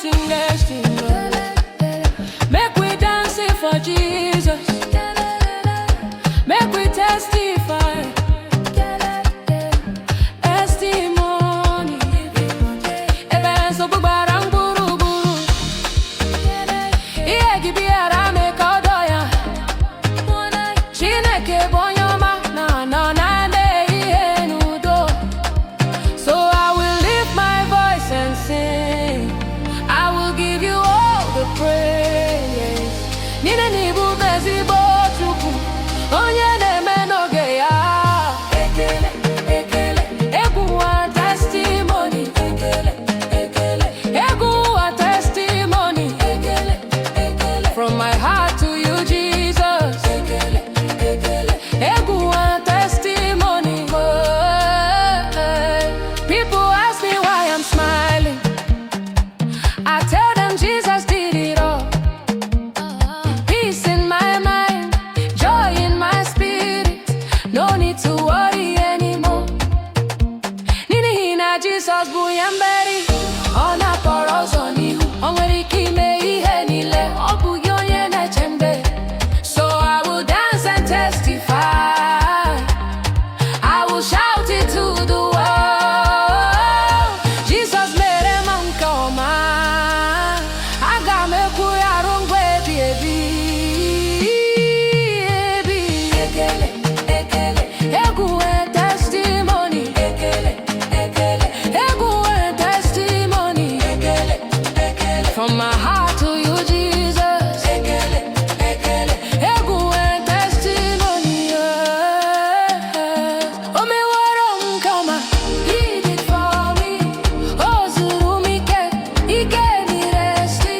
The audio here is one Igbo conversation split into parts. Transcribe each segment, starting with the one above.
sing testimony. Make we dance it for Jesus. Make we testify. Testimony. Ebube Gburugburu. Igbo High make odo ya. Chineke bụ onye ọma na ihe n'udo. So I will lift my voice and sing. I will give you all the praise. Nine n'ibu bezigbo Chukwu, onye na-eme n'oge ya. Ekele, ekele, egwu and testimony. Ekele, ekele, egwu and testimony. Ekele, ekele, from my heart to you, Jesus. Ekele, ekele, egwu and testimony. People ask me why I'm smiling. I tell them Jesus did it all. Peace in my mind, joy in my spirit. No need to worry anymore. Nini na Jisọs bụ ya mberi. Ọ na-akpọrọ ụzọ n'ihu. O nwere ike ime ihe niile. Ọ bụghị onye na-eche mbe. So I will dance and testify. I will shout it to the world. Jesus mere m ọma. Aga m ekwu ya ruo mgbe ebighị ebi. Ekele, ekele, egwu and testimony. Ekele, ekele, egwu and testimony. Ekele, ekele, from my heart to you, Jesus. Ekele, ekele, egwu and testimony. O meworo m nke ọma. He did for me. O zuru m ike n'iresti.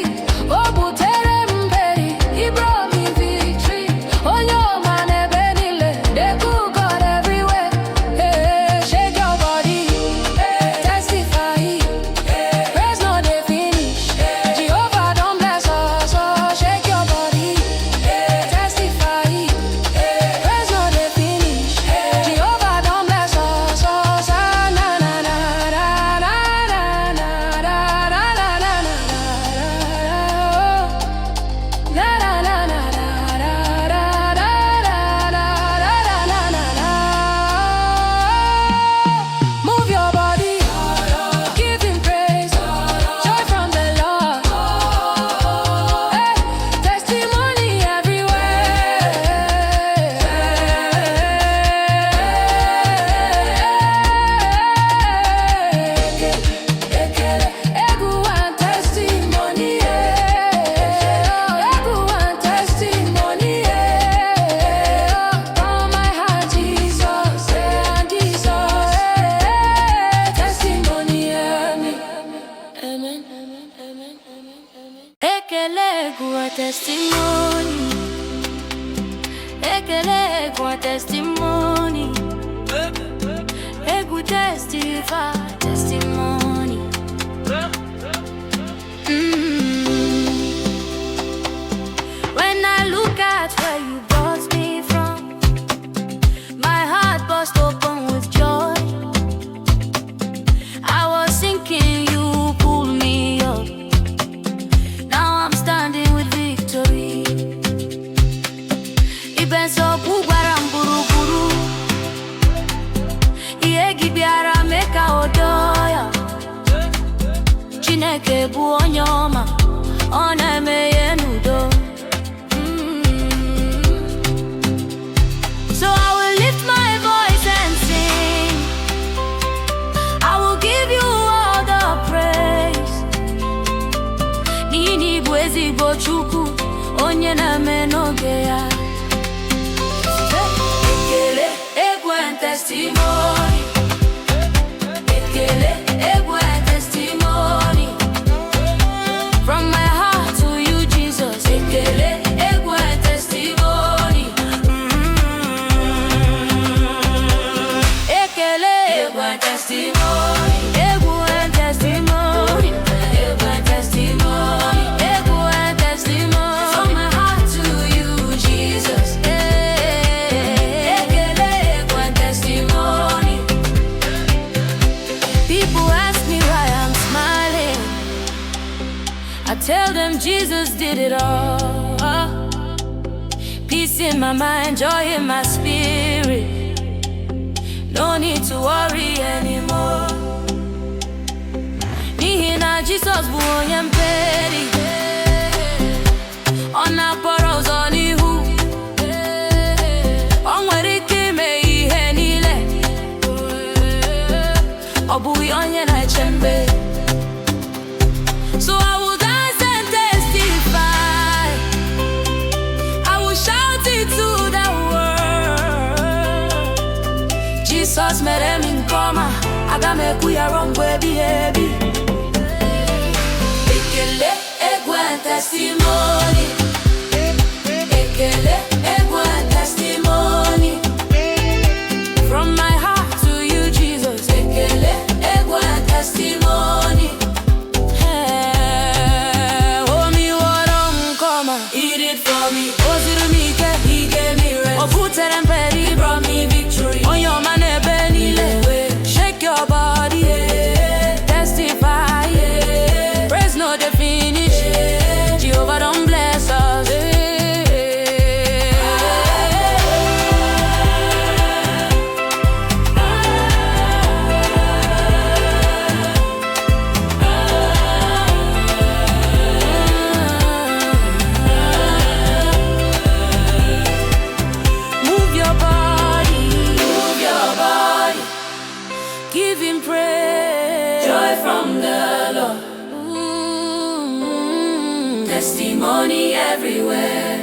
O butere m mmeri. He brought me victory. Onye ọma n'ebe niile. The good God everywhere. Shake your body. Testify. Praise no dey finish. Jehovah don bless us. So shake your body. Testify. Praise no dey finish. Jehovah don bless us. So na na na na na na na na na na na na. La la la la la la la la la la la la. Move your body, give him praise, joy from the Lord. Testimony everywhere. Ekele, egwu and testimony. Egwu and testimony. From my heart, Jesus, and Jesus. Testimony. Amen. Amen. Amen. Ekele, egwu and testimony. Ekele, egwu and testimony. Egwu testify, testimony. When I look at where you brought me from, my heart burst open with joy. I was sinking, you pulled me up. Now I'm standing with victory. Ibe nsogbu gbara m gburugburu. Ihe gị bịara mee ka o doo ya. Chineke bụ onye ọma. Ọ na-eme ihe n'udo. So I will lift my voice and sing. I will give you all the praise. N'ihi bụ ezigbo Chukwu, onye na-eme n'oge ya. Ekele, egwu and testimony. Ekele, egwu and testimony. From my heart to you, Jesus. Ekele, egwu and testimony. Ekele, egwu and testimony. Egwu and testimony. Egwu and testimony. Egwu and testimony. From my heart to you, Jesus. Ekele, egwu and testimony. People ask me why I'm smiling. Jesus did it all. Peace in my mind, joy in my spirit. No need to worry anymore. N'ihi na Jisọs bụ onye mperi. Ọ na-akpọrọ ụzọ n'ihu. Ọ nwere ike ime ihe niile. Ọ bụghị onye na-eche mbe. So I will dance and testify. I will shout it to the world. Jisọs mere m Ọma, aga m ekwu ya ruo mgbe ebighị ebi. Ekele, egwu and testimony. Ekele, egwu and testimony. From my heart to you, Jesus. Ekele, egwu and testimony. He did for me. He gave me rest. He brought me victory. On your man, shake your body, testify. Praise no the finish. Jehovah don't bless us. Give him praise, joy from the Lord. Testimony everywhere.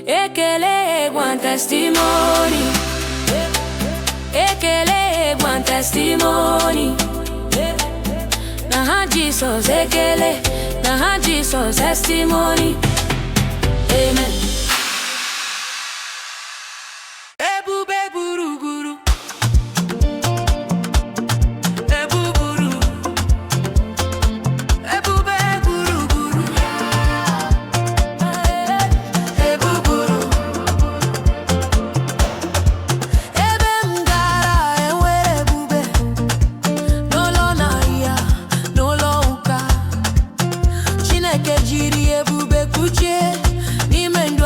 Ekele, egwu and testimony. Ekele, egwu and testimony. Naha Jisọs, ekele. Naha Jisọs, testimony. Amen. Ebube Gburugburu. Ebube Gburugburu. Ebuburu. Ebe m gara enwere ebube. N'ụlọ n'ahịa, n'ụlọ ụka. Chineke jiri ebube kpuchie n'ime ndụ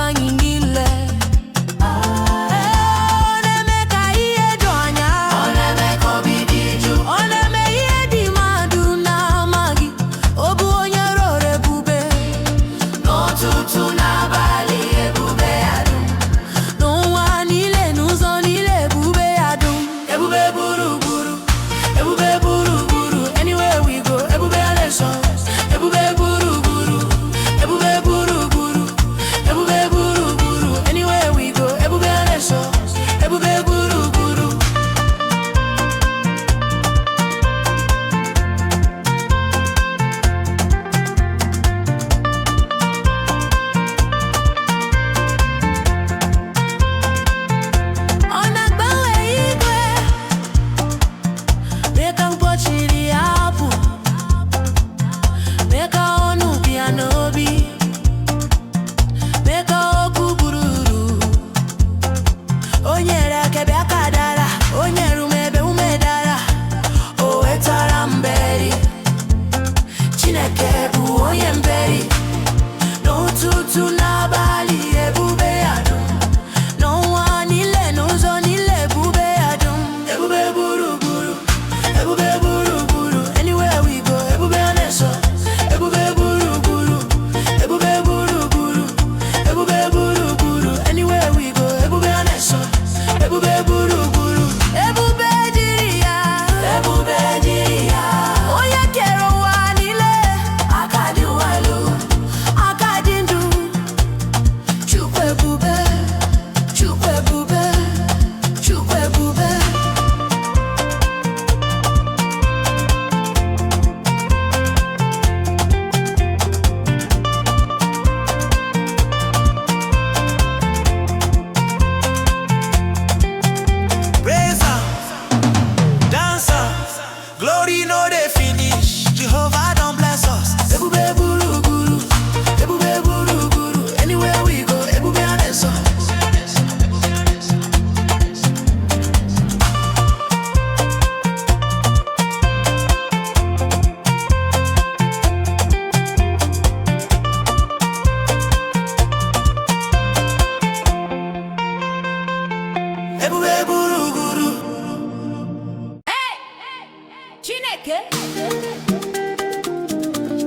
Ebube Gburugburu. Hey! Chineke!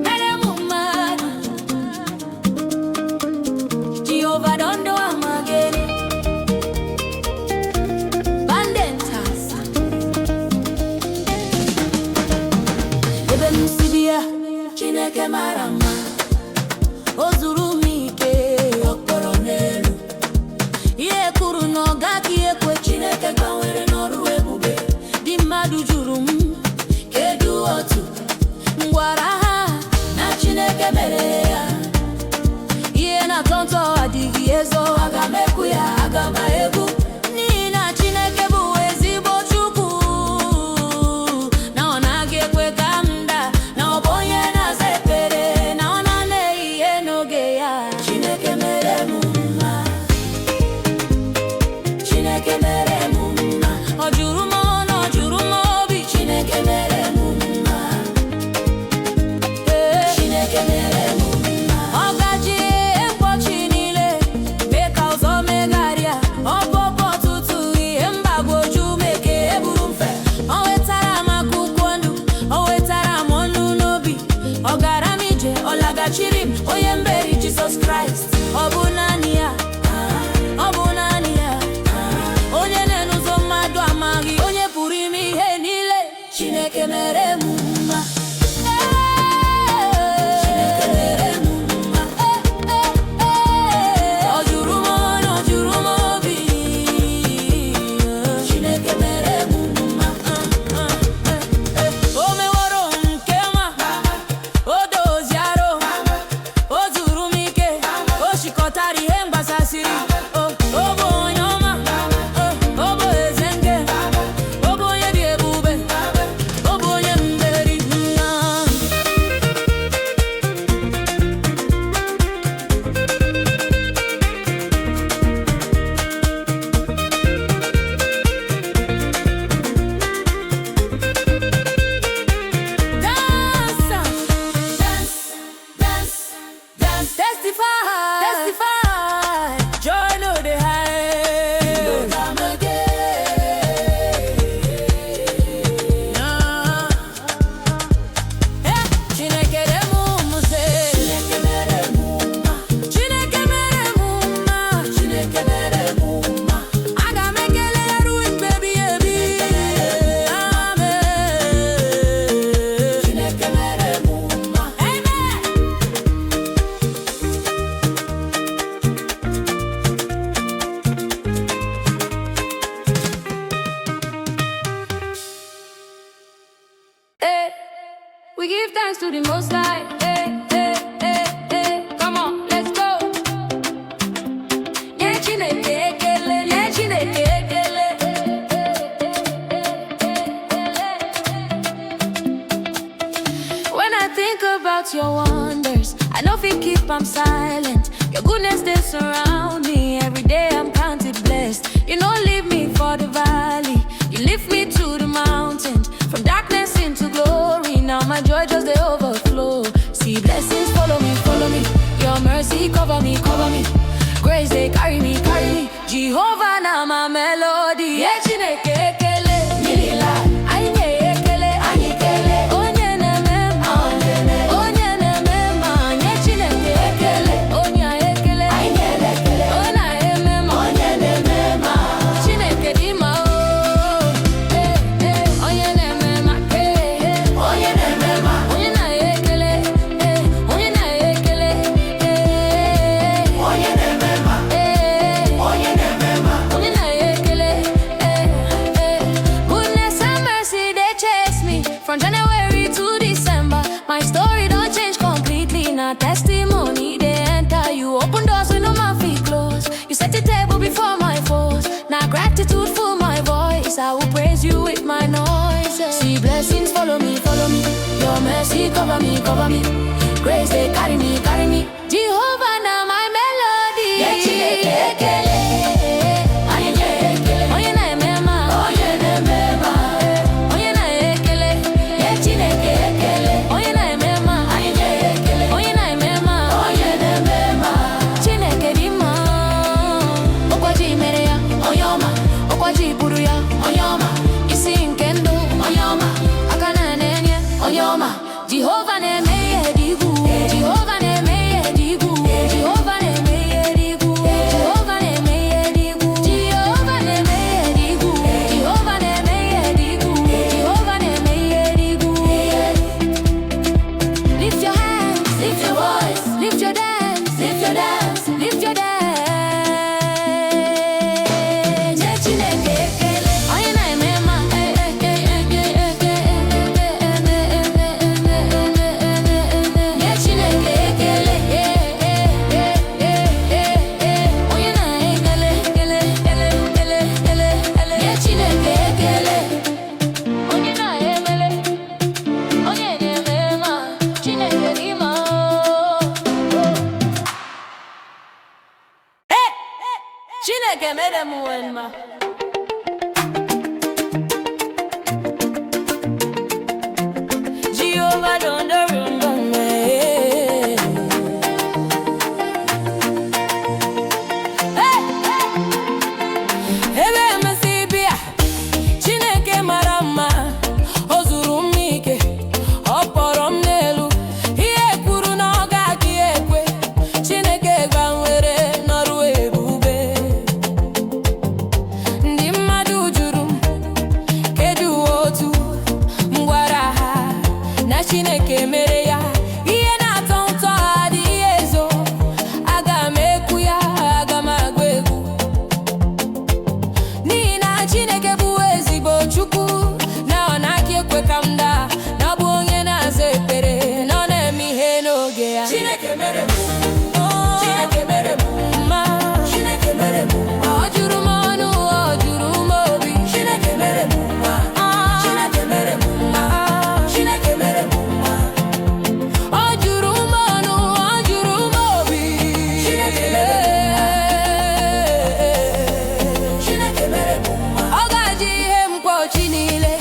Mere M Ọma. Jehovah don't do am again. Bandentas. Ebe m si bịa, Chineke mara mma. O zuru m ike, ọ kpọrọ n'elu. Ihe kwuru na ọ gaghị ekwe, Chineke gbanwere n'ọrụ ebube. Dị mmadụ jụrụ m, kedu otu m gwara ha na Chineke mere ya. Ihe na-atọ ntọ adịghị ezo, aga m ekwu ya, aga m egwu. N'ihi na Chineke bụ ezigbo Chukwu, na ọ naghị ekwe ka m daa, na ọ bụ onye na-aza ekpere, na ọ na-eme ihe n'oge ya. Chineke mere m mma. Chineke mere m mma. Ọ jụrụ m ọnụ, ọ jụrụ m obi. Chineke mere m mma. Chineke mere m mma. Ọ gaji mkpọchi niile, mee ka ụzọ megharịa. Ọ bụbụ ọtụtụ ihe mgbagwoju, mee ka eburu mfe. O wetara m akwụkwọ ndụ, o wetara m ọnụ n'obi. Ọ gara m ije, ọ laghachiri m, onye mberi Jisọs Kraịst. Ọ bụ naanị ya, ọ bụ naanị ya. Onye na-enu ụzọ mmadụ amaghị, onye pụrụ ime ihe niile. Chineke mere m mma. Chineke mere m mma. Ọ jụrụ m ọnụ, ọ jụrụ m obi. Chineke mere m mma. O meworo m nke ọma, o doziara o zuru m ike, o chịkọtara ihe m gbasasịrị. O bụ onye ọma, o bụ eze nke, o bụ onye dị ebube, o bụ onye mmeri nna. Dance, dance, dance, dance, testify, testify. Joy no dey hide. Come again. Chineke dị m mma, Chineke mere m mma. Chineke mere m mma. Chineke mere m mma. Aga m ekele ya ruo mgbe ebighị ebi. Amen. Chineke mere m mma. Amen. Hey, we give thanks to the Most High. Hey, hey, hey, hey. Come on, let's go. Nye Chineke ekele, nye Chineke ekele. When I think about your wonders, I know if you keep I'm silent. Your goodness they surround me. Every day I'm counted blessed. You don't leave me for the valley. You lift me to the mountains. From darkness into glory. Now my joy just they overflow. See blessings follow me, follow me. Your mercy cover me, cover me. Grace they carry me, carry me. Jehovah now my melody. Yeah, Chineke ekele. Nilila. Anyị ekele, anyị ekele. Onye na-eme mma, onye na-eme mma. Nye Chineke ekele, onye ekele. Anyị ekele, onye na-eme mma, onye na-eme mma. Chineke dị mma o. Onye na-eme mma, onye na-eme mma. Onye na-ekele, onye na-ekele. Onye na-eme mma, onye na-eme mma. Onye na-ekele. Goodness and mercy they chase me from January to December. My story don't change completely. Now testimony they enter. You open doors when no man feet close. You set the table before my foes. Now gratitude for my voice. I will praise you with my noise. See blessings follow me, follow me. Your mercy cover me, cover me. Grace they carry me, carry me. Jehovah now my melody. Yeah, Chineke ekele. Anyị ekele. Onye na-eme mma, onye na-eme mma. Onye na-ekele. Yeah, Chineke ekele. Onye na-eme mma, anyị ekele. Onye na-eme mma, onye na-eme mma. Chineke dị mma. Okwa ji mere ya, onye ọma. Okwa ji Chineke mere M Ọma. Jehovah don't remember me. Chineke mara mma, o zuru m ike, ọ kpọrọ m n'elu, ihe kwuru na ọ ga-adị ekwe. Chineke gbanwere n'ọrụ ebube. Ndị mmadụ jụrụ m, kedu otu m gwara ha na Chineke mere ya? Ihe na-atọ ụtọ adịghị ezo, aga m ekwu ya, aga m agụ egwu, n'ihi na Chineke bụ ezigbo Chukwu, na ọ naghị ekwe ka m daa, na ọ bụ onye na-aza ekpere, na ọ na-eme ihe n'oge ya. Chineke mere m, Chineke mere m mma, Chineke mere m mma. Ọ juru m ọnụ, ọ juru m obi. Chineke mere m mma, Chineke mere m mma, Chineke mere m mma. Ọ juru m ọnụ, ọ juru m obi. Chineke mere m mma, Chineke mere m mma. Ọ ga-eji ihe mkpọchi niile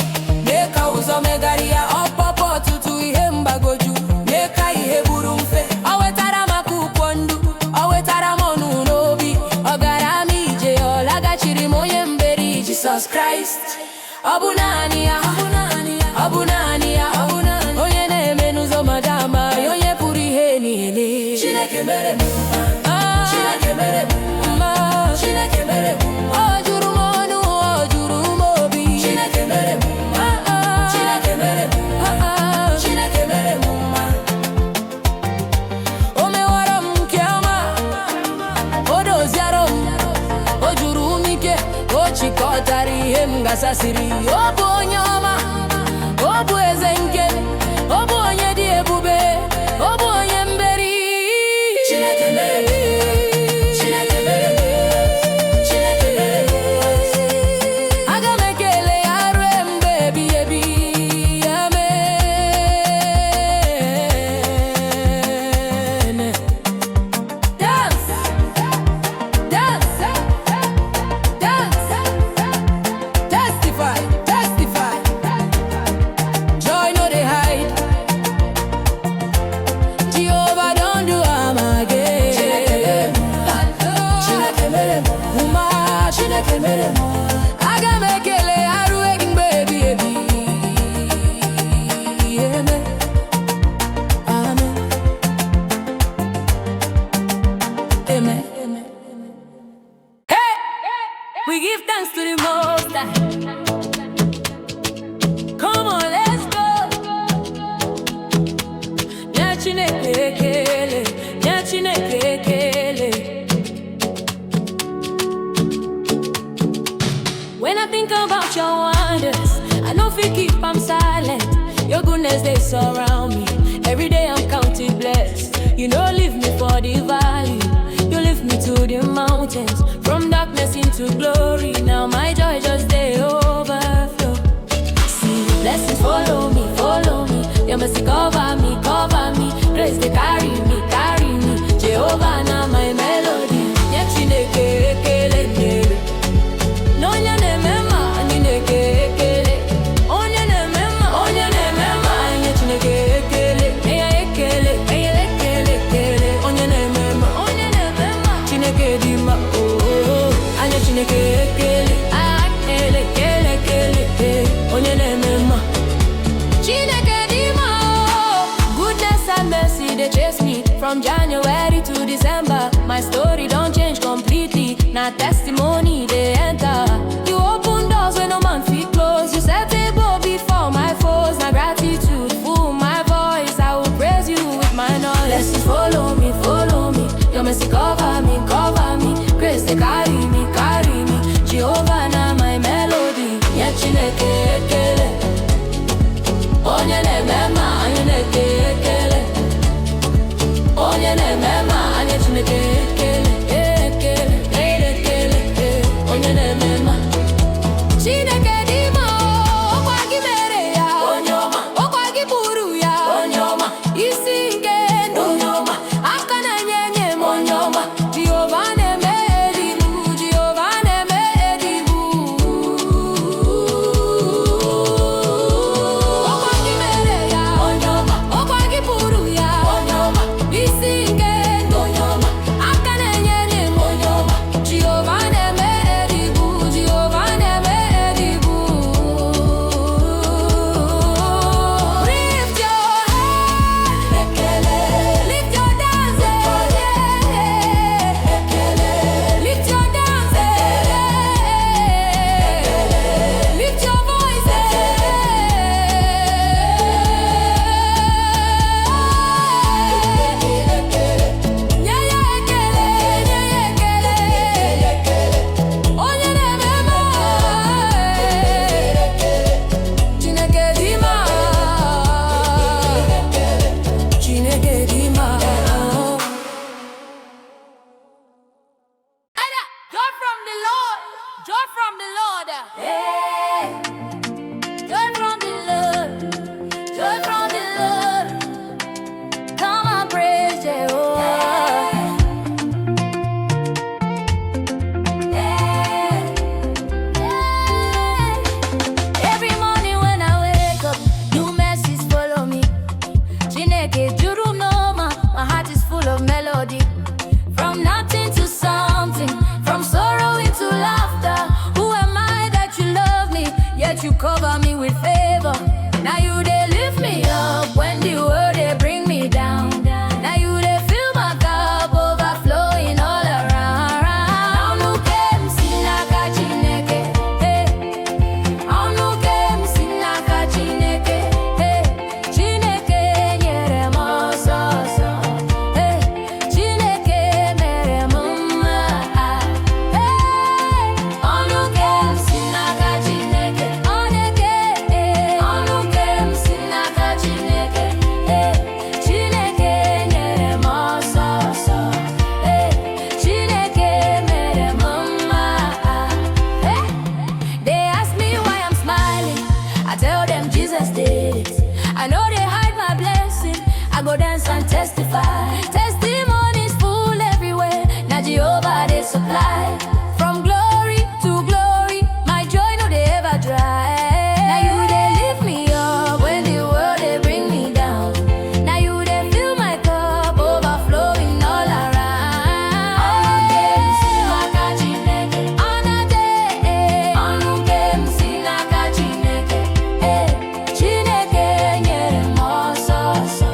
mee ka ụzọ megharịa, ọpọpọ ọtụtụ ihe mgbagwoju mee ka ihe bụrụ mfe. O wetara m akwụkwọ ndụ, o wetara m ọnụ n'obi, ọ gara m ije, ọ laghachiri m onye mberi Jisọs Kraịst. Ọ bụ naanị ya, ọ bụ naanị ya, ọ bụ naanị ya, ọ bụ naanị ya, onye na-eme n'ụzọ mmadụ amaghị, onye pụrụ ihe niile. Chineke mere m mma, Chineke mere m mma, Chineke mere m mma. Ọ juru m ọnụ, ọ juru m obi. Chineke mere m mma, Chineke mere m mma, Chineke mere m mma. O mewara m nke ọma, o doziara m, o juru m ike, o chịkọtara ihe m gasasịrị. Ọ bụ onye ọma, ọ bụ eze nke, ọ bụ onye dị ebube, ọ bụ onye mberi. Chineke mere m, Chineke mere m, Chineke mere m. Aga m ekele ya ruo mgbe ebighị ebi. Amen. Dance, dance, dance, testify, testify. Joy no dey hide. Jehovah don do am again. Chineke mere m mma, Chineke mere m. Aga m ekele ya ruo mgbe ebighị ebi. Amen. Amen. Amen. Hey! We give thanks to the Most High. Come on, let's go. Nye Chineke ekele, nye Chineke ekele. When I think about your wonders, I know if you keep I'm silent. Your goodness, they surround me. Every day I'm counting blessed. You don't leave me for the valley. You lift me to the mountains. From darkness into glory. Now my joy just they overflow. See the blessings follow me, follow me. Your mercy cover me, cover me. Grace they carry me, carry me. Jehovah now my melody. Nye Chineke ekele nyere. N'onye na-eme mma, Chineke ekele. Onye na-eme mma, onye na-eme mma, nye Chineke ekele. Eya ekele, eya ekele, ekele. Onye na-eme mma, onye na-eme mma, Chineke dị mma, oh, oh, oh. Anya Chineke ekele, ekele, ekele, ekele, eh. Onye na-eme mma, Chineke dị mma, oh. Goodness and mercy they chase me from January to December. My story don't change completely. Now testimony they enter. You open doors when no man fit close. You set table before my foes. Now gratitude full my voice. I will praise you with my noise. Blessings follow me, follow me. Your mercy cover me, cover me. Grace they carry me, carry me. Jehovah now my melody. Nye Chineke ekele. Onye na-eme mma, Chineke ekele. Onye na-eme mma, Chineke ekele, ekele, ekele, ekele. Onye na-eme Joy from the Lord. Hey, joy from the Lord. Joy from the Lord. Come on, praise Jehovah. Every morning when I wake up, new mercies follow me. Chineke juru n'ọma, my heart is full of melody. From nothing to something, from sorrow into laughter. Who am I that you love me, yet you cover me with favor? Now you they lift me up when the world they bring me down. Now you they fill my cup overflowing all around. Anuke msinaka Chineke, hey. Anuke msinaka Chineke, hey. Chineke nyere m ọsọsọ, hey. Chineke mere m mma, hey. Anuke msinaka Chineke, Anuke msinaka Chineke, hey. Chineke nyere m ọsọsọ, hey. Chineke mere m mma, hey. They ask me why I'm smiling, I tell them Jesus did it. I know they hide my blessing, I go dance and testify. Testimonies full everywhere, now Jehovah they supply. From glory to glory, my joy no they ever dry. Now you they lift me up when the world they bring me down. Now you they fill my cup overflowing all around. Anuke msinaka Chineke, Anuke msinaka Chineke, eh. Chineke nyere m ọsọsọ,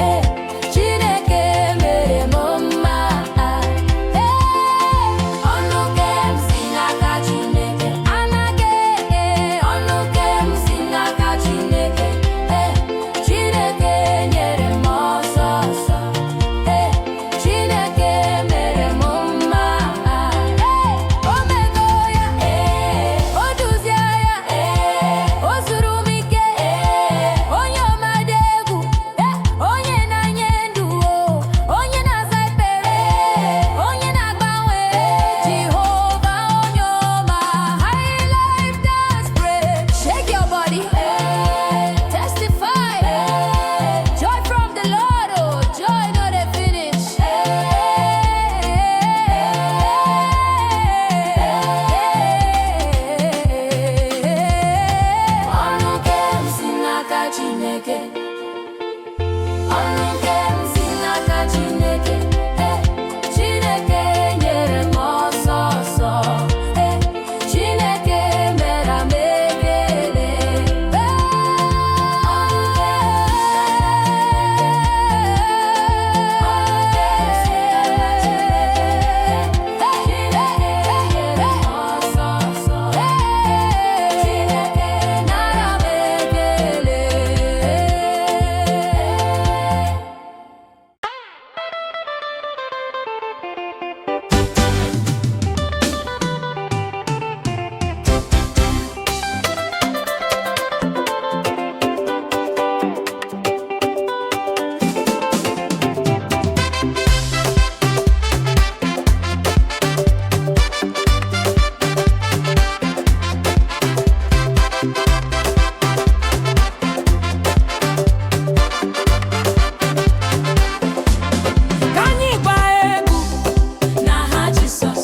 eh. Chineke mere m mma, eh. Anuke msinaka Chineke, Anuke msinaka Chineke, eh. Chineke nyere m ọsọsọ, eh. Chineke mere m mma, eh. O mego ya, o duzie ya, o zuru m ike, onye ọma dị egwu, onye na-enye ndụ, onye na-aza ekpere, onye na-agbanwe, Jehova onye ọma. High life dance break, shake your body, testify, joy from the Lord, oh joy no dey finish. Anuke msinaka Chineke, Anuke msinaka Chineke, eh. Chineke nyere m ọsọsọ, eh. Chineke mere m ekele, Ka anyị gbaa egwu n'aha Jisọs,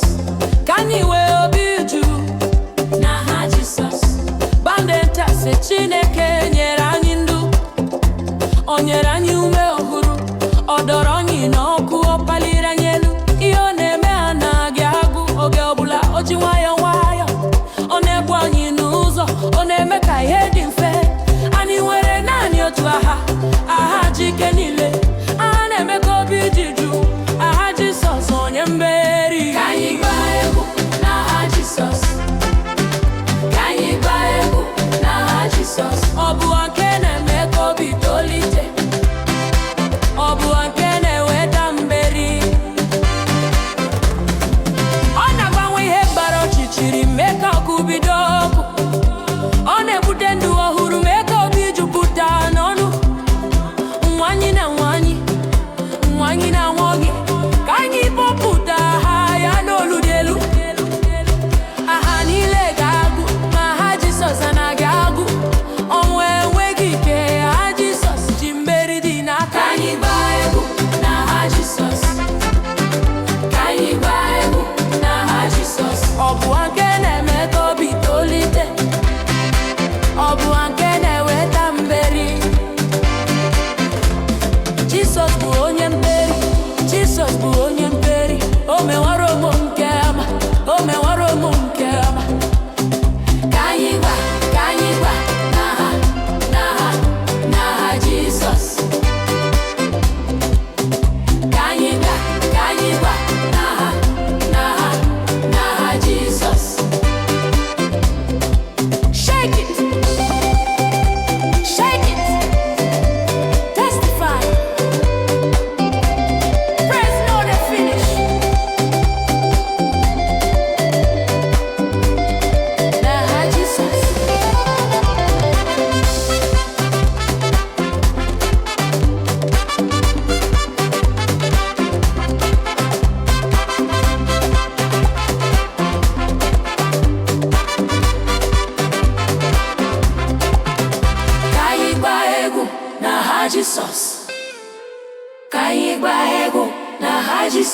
ka anyị wee obi juru n'aha Jisọs. Bandeta sị Chineke nyere anyị ndụ, o nyere anyị ume ọhụrụ, ọ dọrọ anyị n'ọkụ, ọ paliri anyị elu. Ihe ọ na-eme anaghị agụ, oge ọbụla o ji nwayọọ nwayọọ, ọ na-egbu anyị n'ụzọ, ọ na-eme ka ihe dị mfe. Anyị nwere naanị otu aha, aha Chike niile, aha na-eme ka obi dị jụụ, aha Jisọs onye mmeri. Ka anyị gbaa egwu n'aha Jisọs, ka anyị gbaa egwu n'aha Jisọs. Ọ bụ nke na-eme ka obi tolite,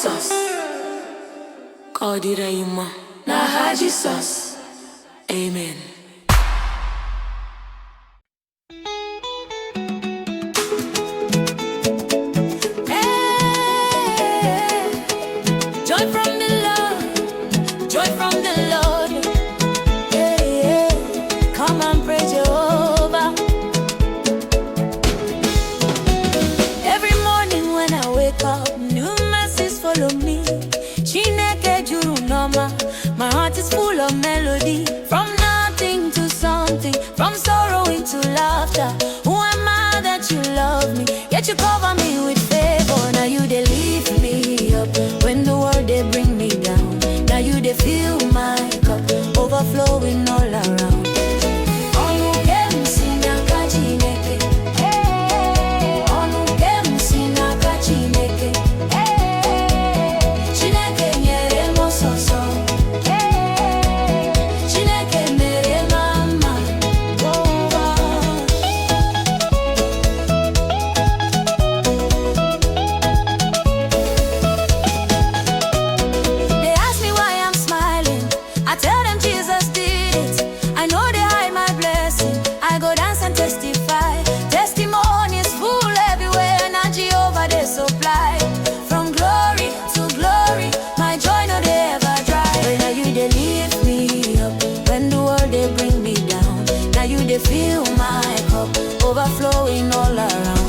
Jisọs ka ọ dịrị anyị mma n'aha Jisọs. Amen. Joy from the Lord, joy from the Lord. Come and praise Jehovah. Every morning when I wake up, new mercies follow me. Chineke juru n'ọma, my heart is full of melody. From nothing to something, from sorrow into laughter. Who am I that you love me? Yet you cover me with favor. Now you they lift me up when the world they bring me down. Now you they fill my cup, overflowing all around. Testify, testimonies full everywhere, and Jehovah they supply. From glory to glory, my joy no they ever dry. Now you they lift me up when the world they bring me down. Now you they fill my cup, overflowing all around.